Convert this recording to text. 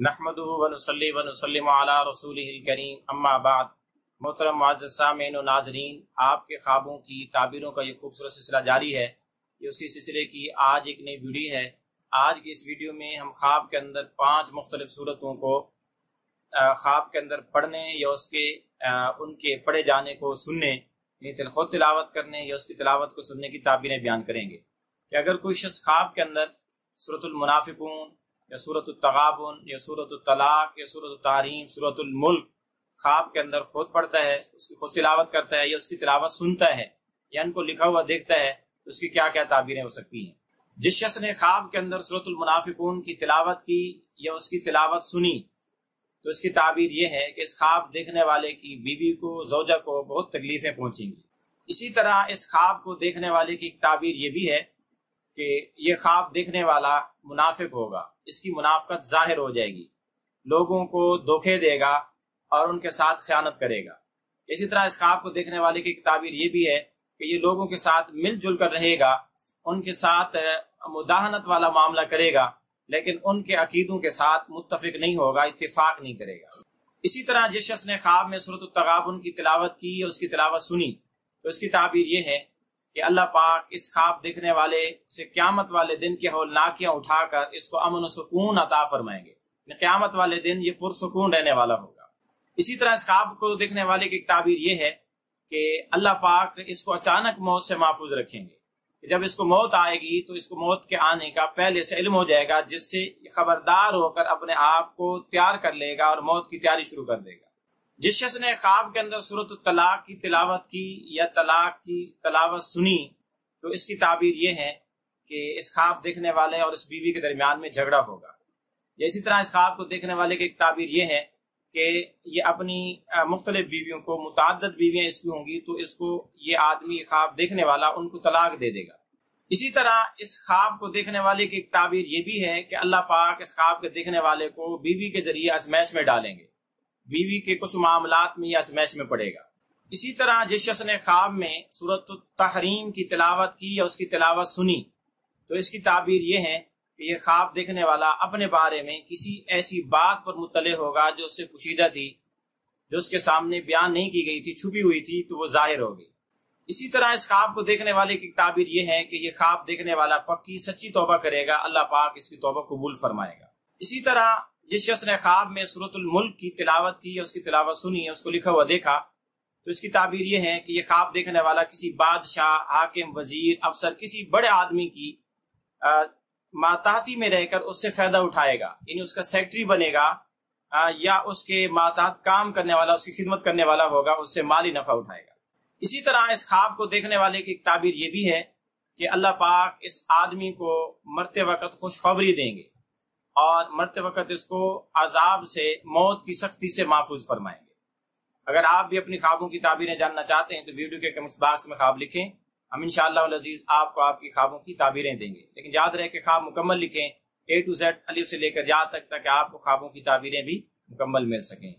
नहमदुहु व नुसल्ली व नुसल्लिमु अला रसूलिहिल करीम अम्मा बाद। मोहतरम मुअज़्ज़ज़ सामीन व नाज़रीन, आपके ख्वाबों की ताबीरों का ये खूबसूरत सिलसिला जारी है। ये उसी सिलसिले की आज एक नई वीडियो है। आज की इस वीडियो में हम ख्वाब के अंदर 5 मुख्तलिफ सूरतों को ख्वाब के अंदर पढ़ने या उसके उनके पढ़े जाने को सुनने, खुद तिलावत करने या उसकी तिलावत को सुनने की ताबीरें बयान करेंगे कि अगर कोई शख्स ख्वाब के अंदर सूरह मुनाफिकून या सूरह तगहाबुन या सूरह तलाक या सूरह तहरीम सूरह मुल्क ख्वाब के अंदर खुद पढ़ता है, उसकी खुद तिलावत करता है या उसकी तिलावत सुनता है या इनको लिखा हुआ देखता है, तो उसकी क्या क्या ताबीरें हो सकती हैं। जिस शख्स ने ख्वाब के अंदर सूरह मुनाफिकून की तिलावत की या उसकी तिलावत सुनी, तो इसकी ताबीर ये है कि इस ख्वाब देखने वाले की बीवी को, ज़ौजा को बहुत तकलीफें पहुंचेंगी। इसी तरह इस ख्वाब को देखने वाले की ताबीर ये भी है कि ये ख्वाब देखने वाला मुनाफिक होगा, इसकी मुनाफिकत जाहिर हो जाएगी, लोगों को धोखे देगा और उनके साथ खयानत करेगा। इसी तरह इस ख्वाब को देखने वाले की ताबीर ये भी है कि ये लोगों के साथ मिलजुल कर रहेगा, उनके साथ मुदाहनत वाला मामला करेगा, लेकिन उनके अकीदों के साथ मुत्तफिक नहीं होगा, इत्तिफाक नहीं करेगा। इसी तरह जिस शख्स ने ख्वाब में सूरह तगहाबुन की तिलावत की या उसकी तिलावत सुनी, तो इसकी ताबीर ये है कि अल्लाह पाक इस ख्वाब देखने वाले से क़यामत वाले दिन की हौलनाकियां उठाकर इसको अमन और सुकून अता फरमाएंगे। क़यामत वाले दिन ये पुरसुकून रहने वाला होगा। इसी तरह इस ख्वाब को देखने वाले की ताबीर ये है कि अल्लाह पाक इसको अचानक मौत से महफूज रखेंगे। जब इसको मौत आएगी तो इसको मौत के आने का पहले से इल्म हो जाएगा, जिससे खबरदार होकर अपने आप को तैयार कर लेगा और मौत की तैयारी शुरू कर देगा। जिस शख्स ने ख्वाब के अंदर सूरह तलाक की तिलावत की या तलाक की तिलावत सुनी, तो इसकी ताबीर ये है कि इस ख्वाब देखने वाले और इस बीवी के दरमियान में झगड़ा होगा। इसी तरह इस ख्वाब को देखने वाले की ताबीर ये है कि ये अपनी मुख्तलिफ बीवियों को, मुताद्दद बीवियां इसकी होंगी, तो इसको ये आदमी ख्वाब देखने वाला उनको तलाक दे देगा। इसी तरह इस ख्वाब को देखने वाले की ताबीर ये भी है कि अल्लाह पाक इस ख्वाब के देखने वाले को बीवी के जरिए आजमाइश में डालेंगे, बीवी के कुछ मामलात में ये आजमाइश में पड़ेगा। इसी तरह जिस शख्स ने ख्वाब में सूरह तहरीम की तिलावत की या उसकी तिलावत सुनी, तो इसकी ताबीर ये है कि ये ख्वाब देखने वाला अपने बारे में किसी ऐसी बात पर मुत्तले होगा जो उससे पोशीदा थी, जो उसके सामने बयान नहीं की गई थी, छुपी हुई थी, तो वो जाहिर होगी। इसी तरह इस ख्वाब को देखने वाले की ताबीर ये है कि ये ख्वाब देखने वाला पक्की सच्ची तौबा करेगा, अल्लाह पाक इसकी तौबा कबूल फरमाएगा। इसी तरह जिस शख्स ने ख्वाब में सूरह मुल्क की तिलावत की या उसकी तिलावत सुनी, उसको लिखा हुआ देखा, तो इसकी ताबीर ये है कि ये ख्वाब देखने वाला किसी बादशाह, हाकिम, वजीर, अफसर, किसी बड़े आदमी की माताहती में रहकर उससे फायदा उठाएगा, यानी उसका सेक्रेटरी बनेगा या उसके माताहत काम करने वाला, उसकी खिदमत करने वाला होगा, उससे माली नफा उठाएगा। इसी तरह इस ख्वाब को देखने वाले की ताबीर ये भी है कि अल्लाह पाक इस आदमी को मरते वक्त खुशखबरी देंगे और मरते वक्त इसको अजाब से, मौत की सख्ती से महफूज फरमाएंगे। अगर आप भी अपनी ख्वाबों की ताबीरें जानना चाहते हैं तो वीडियो के कमेंट्स बॉक्स में ख्वाब लिखें, हम इंशाअल्लाह अज़ीज़ आपको आपकी ख्वाबों की ताबीरें देंगे। लेकिन याद रहे कि ख्वाब मुकम्मल लिखें, A to Z, अलिफ से लेकर या तक, ताकि आपको ख्वाबों की ताबीरें भी मुकम्मल मिल सकें।